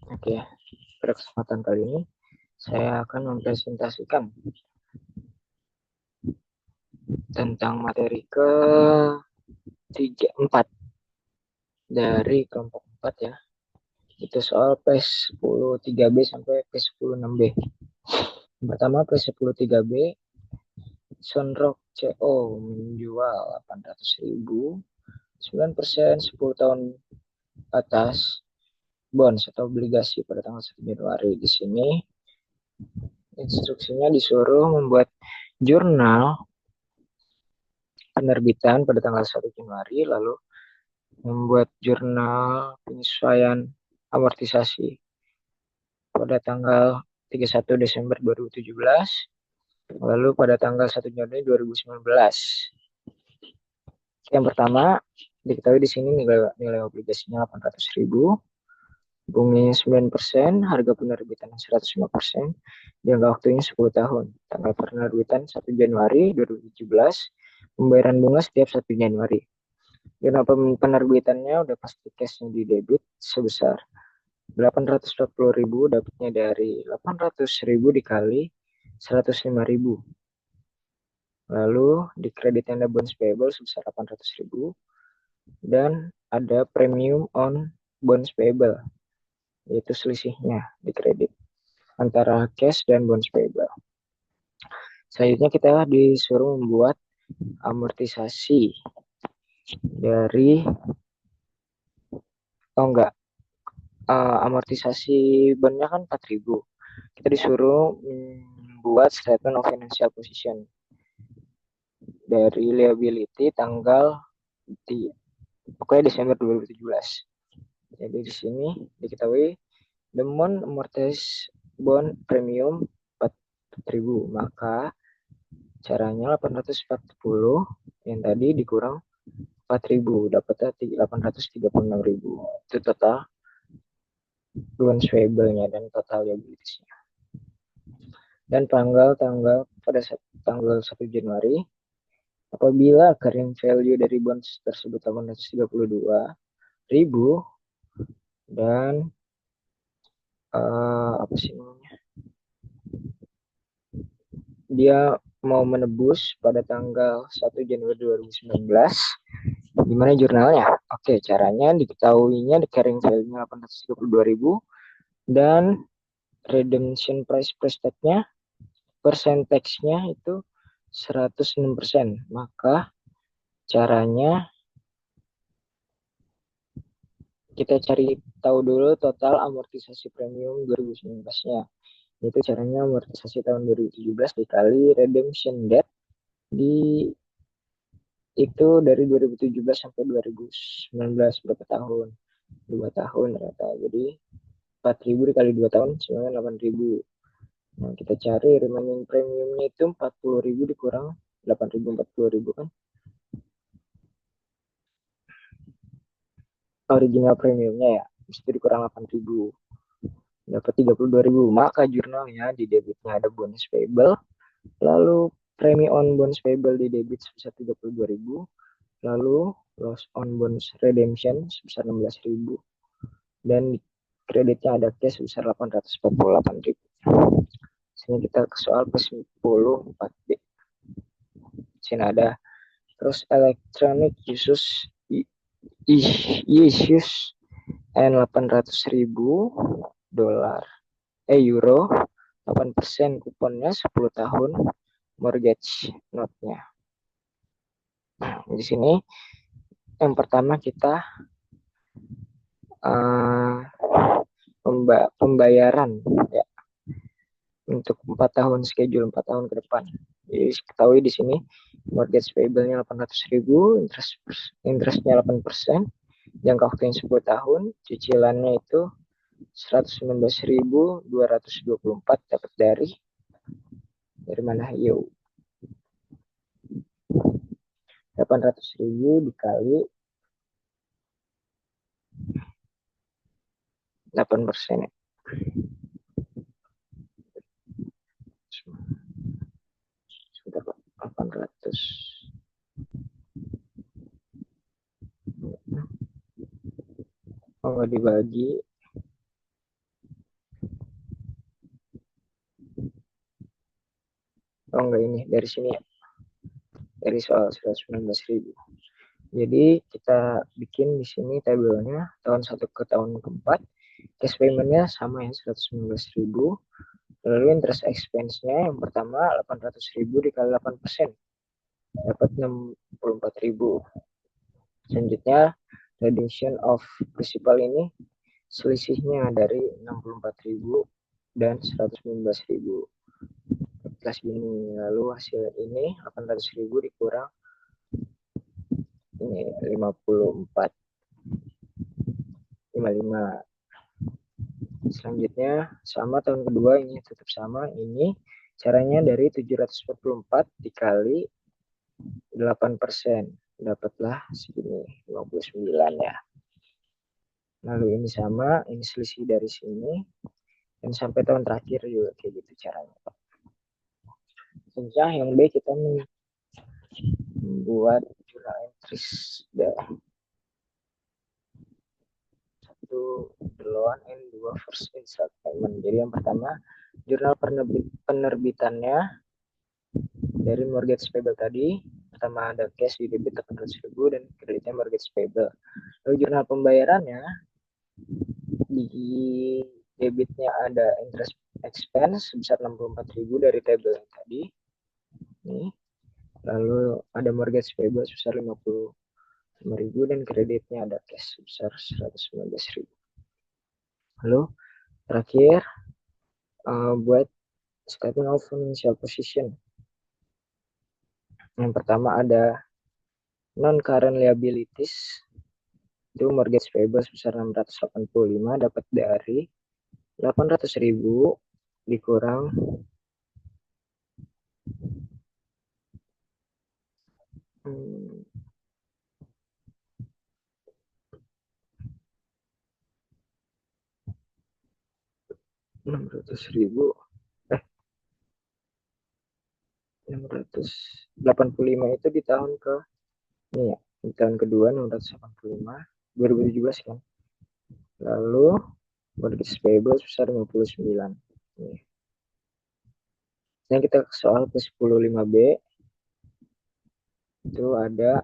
Oke, pada kesempatan kali ini saya akan mempresentasikan tentang materi ke 4 dari kelompok 4 ya. Itu soal PES 10 3B sampai PES 10 6B. Yang pertama PES 10 3B, Sunrock CO menjual 800.000, 9% 10 tahun atas bonds atau obligasi pada tanggal 1 Januari. Di sini instruksinya disuruh membuat jurnal penerbitan pada tanggal 1 Januari, lalu membuat jurnal penyesuaian amortisasi pada tanggal 31 Desember 2017, lalu pada tanggal 1 Januari 2019. Yang pertama, diketahui di sini nilai obligasinya 800.000, bunganya 9%, harga penerbitan 105%, jangka waktunya 10 tahun. Tanggal penerbitan 1 Januari 2017, pembayaran bunga setiap 1 Januari. Jurnal penerbitannya udah pasti cashnya di debit sebesar 840.000, dapatnya dari 800.000 dikali 105.000. Lalu di kredit ada bonds payable sebesar 800.000 dan ada premium on bonds payable, yaitu selisihnya di kredit antara cash dan bonds payable. Selanjutnya kita disuruh membuat amortisasi dari amortisasi bondnya kan 4.000. Kita disuruh membuat statement of financial position dari liability tanggal pokoknya Desember 2017. Jadi di sini diketahui the amount amortized bond premium 4.000, maka caranya 840 yang tadi dikurang 4.000, dapatnya 836.000. Itu total loan payable-nya dan total liabilities-nya. Dan tanggal pada tanggal 1 Januari, apabila carrying value dari bonds tersebut 832.000 dan apa sih namanya, dia mau menebus pada tanggal 1 Januari 2019, gimana jurnalnya? Oke, caranya diketahuinya di carrying value-nya 832.000 dan redemption price nya persentasenya itu 106%. Maka caranya kita cari tahu dulu total amortisasi premium 2019-nya. Itu caranya amortisasi tahun 2017 dikali redemption debt di itu dari 2017 sampai 2019 berapa tahun? 2 tahun ternyata. Jadi 4.000 dikali 2 tahun sebenarnya 8.000. Nah, kita cari remaining premiumnya itu 40.000 dikurang 8.000, 40.000 kan. Original premiumnya ya, itu dikurang 8.000. Dapat 32.000. Maka jurnalnya di debitnya ada bonus payable, lalu premi on bonus payable di debit sebesar 32.000, lalu loss on bonus redemption sebesar 16.000, dan di kreditnya ada cash sebesar 848.000. Sini kita ke soal ke-10 4B. Sini ada terus electronic issues and 800.000 dolar euro, 8% kuponnya 10 tahun mortgage note-nya. Nah, di sini yang pertama kita pembayaran ya untuk 4 tahun, schedule 4 tahun ke depan. Jadi ketahui di sini mortgage payable-nya 800.000, interest-nya 8%, jangka waktunya 10 tahun, cicilannya itu 119.224, dapat dari mana? Yo. 800.000 dikali 8%. Sudah 800. Oh, dibagi enggak, ini dari sini ya, dari soal 119.000. Jadi kita bikin di sini tabelnya tahun 1 ke tahun keempat, cash payment-nya sama ya 119.000. Lalu interest expense-nya yang pertama 800.000 dikali 8%, dapat 64.000. Selanjutnya reduction of principal ini selisihnya dari 64.000 dan 119.000. Kelas ini, lalu hasil ini 800.000 dikurang ini 54,55. Selanjutnya sama tahun kedua, ini tetap sama. Ini caranya dari 744 dikali 8%, dapatlah segini 59 ya. Lalu ini sama, ini selisih dari sini dan sampai tahun terakhir juga kayak gitu caranya. Selanjutnya yang B, kita membuat jurnal entries satu duluan and dua first insert payment. Jadi yang pertama jurnal penerbitannya dari mortgage payable tadi. Pertama ada cash di debit 800.000 dan kreditnya mortgage payable. Lalu jurnal pembayarannya di debitnya ada interest expense sebesar 64.000 dari table yang tadi. Nih. Lalu ada mortgage payable sebesar 55.000 dan kreditnya ada cash sebesar 119.000. Lalu terakhir buat statement of financial position. Yang pertama ada non current liabilities, itu mortgage payable sebesar 685 dapat dari 800.000 dikurang 600.000 685 itu di tahun ke ini ya, di tahun kedua 685 2017 kan. Lalu mortgage payable sebesar 59. Nih. Yang kita ke soal ke 105B itu ada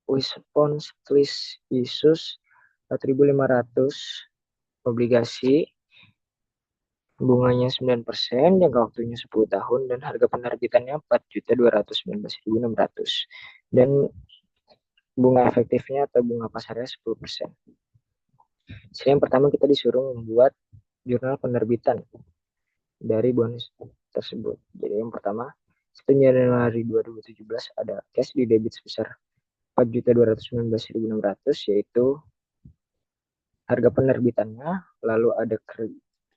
response list issues 4.500 obligasi, bunganya 9%, jangka waktunya 10 tahun, dan harga penerbitannya 4.219.600. Dan bunga efektifnya atau bunga pasarnya 10%. Jadi yang pertama kita disuruh membuat jurnal penerbitan dari bonus tersebut. Jadi yang pertama, 1 Januari 2017 ada cash di debit sebesar 4.219.600, yaitu harga penerbitannya. Lalu ada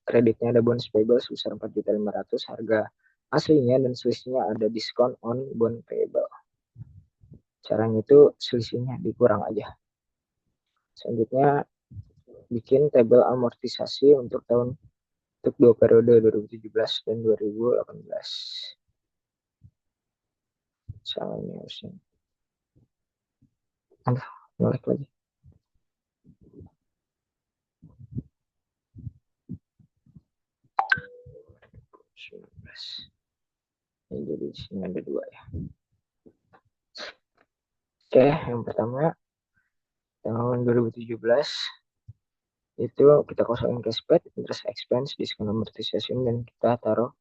kreditnya, ada bonus payable sebesar 4.500.000, harga aslinya, dan selisihnya ada diskon on bond payable. Caranya itu selisihnya dikurang aja. Selanjutnya bikin tabel amortisasi untuk dua periode 2017 dan 2018. Salahnya harusnya. Nolak lagi. Ini jadi di sini ada 2 ya. Oke, yang pertama tahun 2017 itu kita kosongin cashback, interest expense, diskon amortisasi, dan kita taruh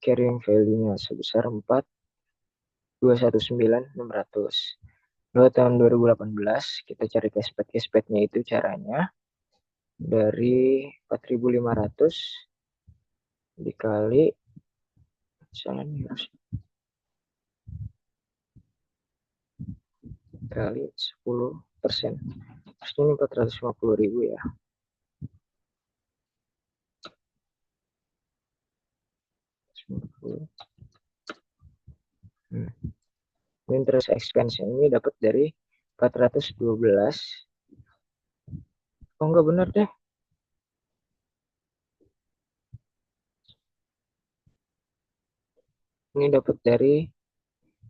carrying value-nya sebesar 4.219.600. Lalu tahun 2018 kita cari cashback-nya itu caranya dari 4.500 dikali kali 10%. Harusnya ini 450.000 ya. Interest expense ini dapat dari 412. Oh enggak, benar deh. Ini dapat dari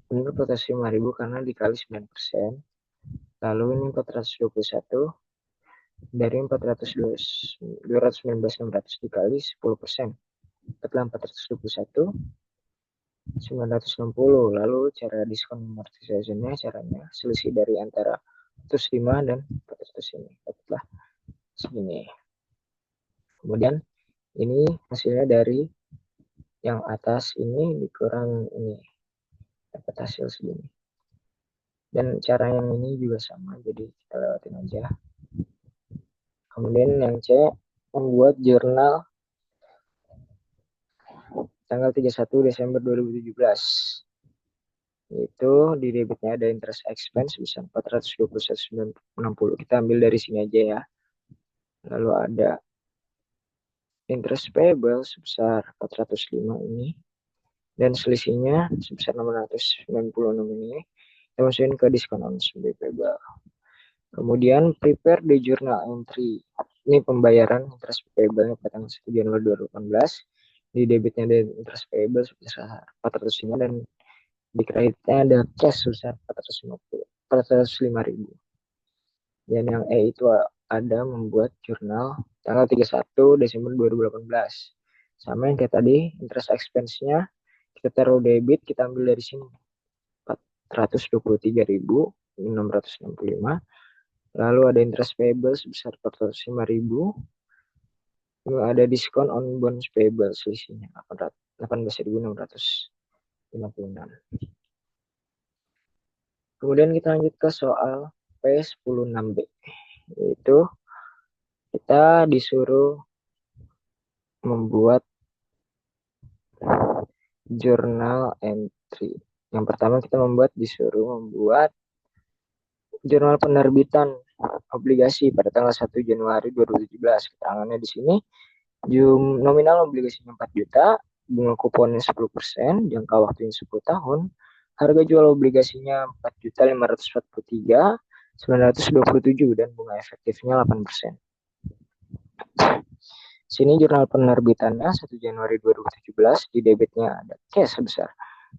benar 405.000 karena dikali 9%. Lalu ini 421 dari 219.600 dikali 10%. dapatlah 421.960. Lalu cara diskon amortisasinya, caranya selisih dari antara 105 dan 400 ini, dapatlah segini. Kemudian ini hasilnya dari yang atas ini dikurang ini, dapat hasil segini. Dan cara yang ini juga sama, jadi kita lewatin aja. Kemudian yang C, membuat jurnal tanggal 31 Desember 2017. Itu di debitnya ada interest expense bisa 421.960. Kita ambil dari sini aja ya. Lalu ada interest payable sebesar 405 ini. Dan selisihnya sebesar 696 ini. Kita masukin ke diskon on payable. Kemudian prepare the journal entry. Ini pembayaran interest payable pada tanggal 1 Januari 2018. Di debitnya ada interest payable sebesar 405 dan di kreditnya ada cash sebesar 405.000. Dan yang E itu ada membuat jurnal tanggal 31 Desember 2018. Sama yang kayak tadi, interest expense-nya kita taruh debit, kita ambil dari sini 423.665. Lalu ada interest payable sebesar 405.000. Ada diskon on bonds payable selisihnya 18.656. Kemudian kita lanjut ke soal P106B. Yaitu kita disuruh membuat journal entry. Yang pertama kita disuruh membuat jurnal penerbitan obligasi pada tanggal 1 Januari 2017. Keterangannya di sini, nominal obligasinya 4 juta, bunga kuponnya 10%, jangka waktunya 10 tahun, harga jual obligasinya 4.543.927 dan bunga efektifnya 8%. Sini jurnal penerbitannya 1 Januari 2017, di debitnya ada cash sebesar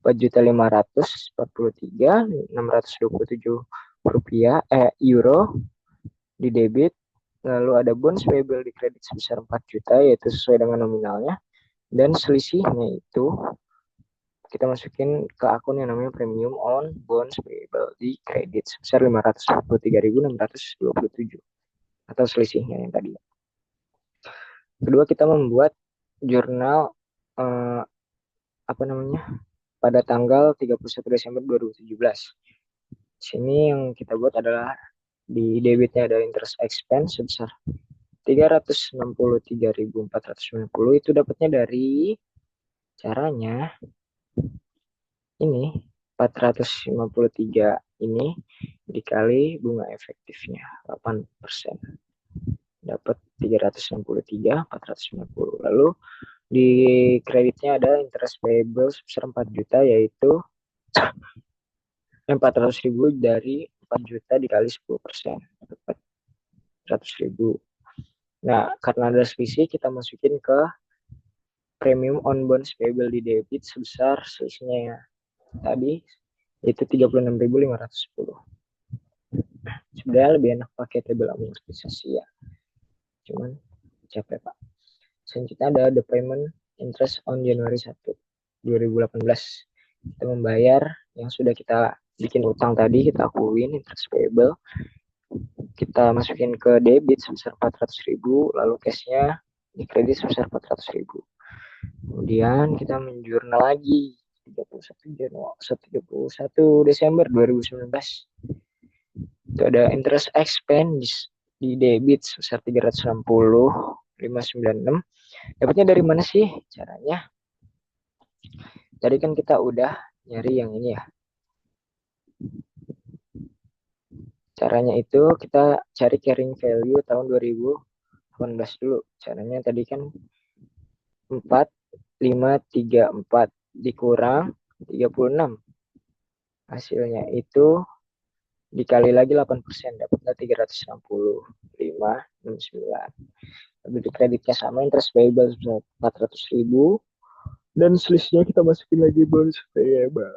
4.543.627 euro di debit. Lalu ada bonds payable di kredit sebesar 4 juta, yaitu sesuai dengan nominalnya. Dan selisihnya itu kita masukin ke akun yang namanya premium on bonds payable di kredit sebesar 543.627 atau selisihnya yang tadi. Kedua, kita membuat jurnal pada tanggal 31 Desember 2017. Sini yang kita buat adalah di debitnya ada interest expense sebesar 363.490. Itu dapatnya dari caranya ini 453 ini dikali bunga efektifnya 8%. Dapat 363.490. Lalu di kreditnya ada interest payable sebesar 4 juta, yaitu 400.000 dari 4 juta dikali 10%. Dapat 100.000. Nah, karena ada selisih, kita masukin ke premium on bonds payable di debit sebesar selisihnya ya tadi, itu 36.510. Sebenarnya lebih enak pakai tabel amortisasi ya. Cuman capek Pak. Selanjutnya ada the payment interest on Januari 1, 2018. Kita membayar yang sudah kita bikin utang tadi, kita akuin interest payable. Kita masukin ke debit sebesar 400.000, lalu cashnya di kredit sebesar 400.000. Kemudian kita menjurnal lagi 31 Desember 2019. Itu ada interest expense di debit sebesar 360.596. Dapatnya dari mana sih caranya? Tadi kan kita udah nyari yang ini ya. Caranya itu kita cari carrying value tahun 2018 dulu. Caranya tadi kan 4.534 dikurang 36. Hasilnya itu dikali lagi 8%, dapatnya 365.69. Lalu di kreditnya sama, interest payable 400.000 dan selisihnya kita masukin lagi bonus payable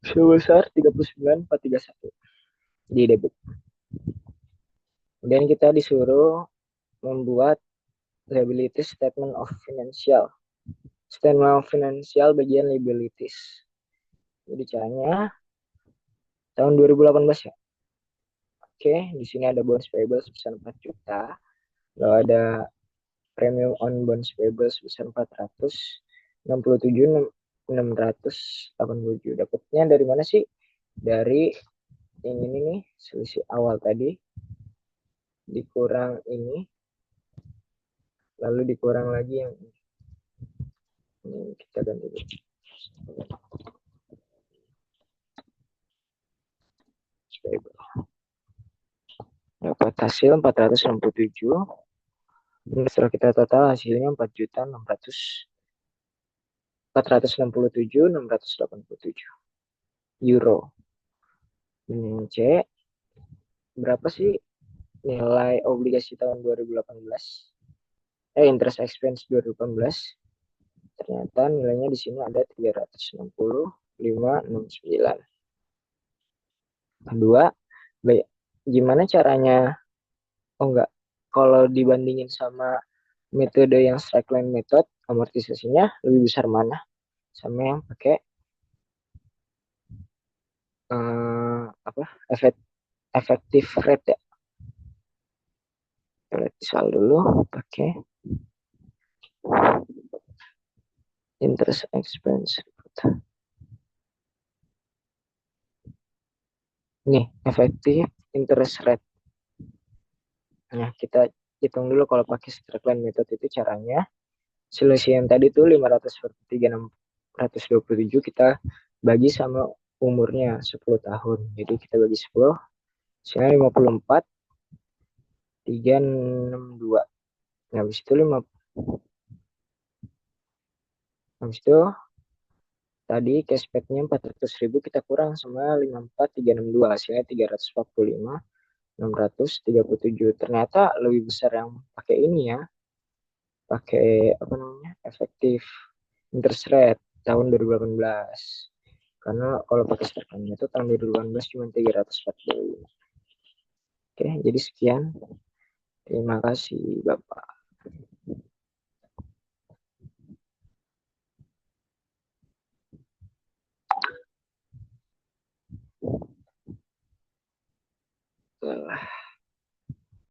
sebesar 39.431 di debit. Kemudian kita disuruh membuat liability statement of financial Statement finansial bagian liabilities. Jadi caranya tahun 2018 ya. Oke, di sini ada bonds payable sebesar 4 juta. Lalu ada premium on bonds payable sebesar 467.687. Dapatnya dari mana sih? Dari ini nih, selisih awal tadi dikurang ini, lalu dikurang lagi yang ini kita ganti dulu. Dapat hasil 467. Setelah kita total hasilnya 4.467.687 euro. Ini C, berapa sih nilai obligasi tahun 2018? Interest expense 2018. Ternyata nilainya di sini ada 360.569. Kedua, gimana caranya? Oh enggak, kalau dibandingin sama metode yang straight line method, amortisasinya lebih besar mana? Sama yang pakai apa? Efektif rate ya. Kita lihat soal dulu pakai interest expense. Nih, efektif interest rate. Nah, kita hitung dulu kalau pakai straight line method itu caranya. Selisih yang tadi tuh 500 per 3.627 kita bagi sama umurnya 10 tahun. Jadi kita bagi 10, sehingga 54, 362. Nah, habis itu habis itu tadi cashbacknya 400.000 kita kurang sama 54.362, hasilnya 345.637. Ternyata lebih besar yang pakai ini ya, pakai apa namanya, efektif interest rate tahun 2018. Karena kalau pakai startnya itu tahun 2018 cuma 345. Oke, jadi sekian. Terima kasih Bapak. Telah.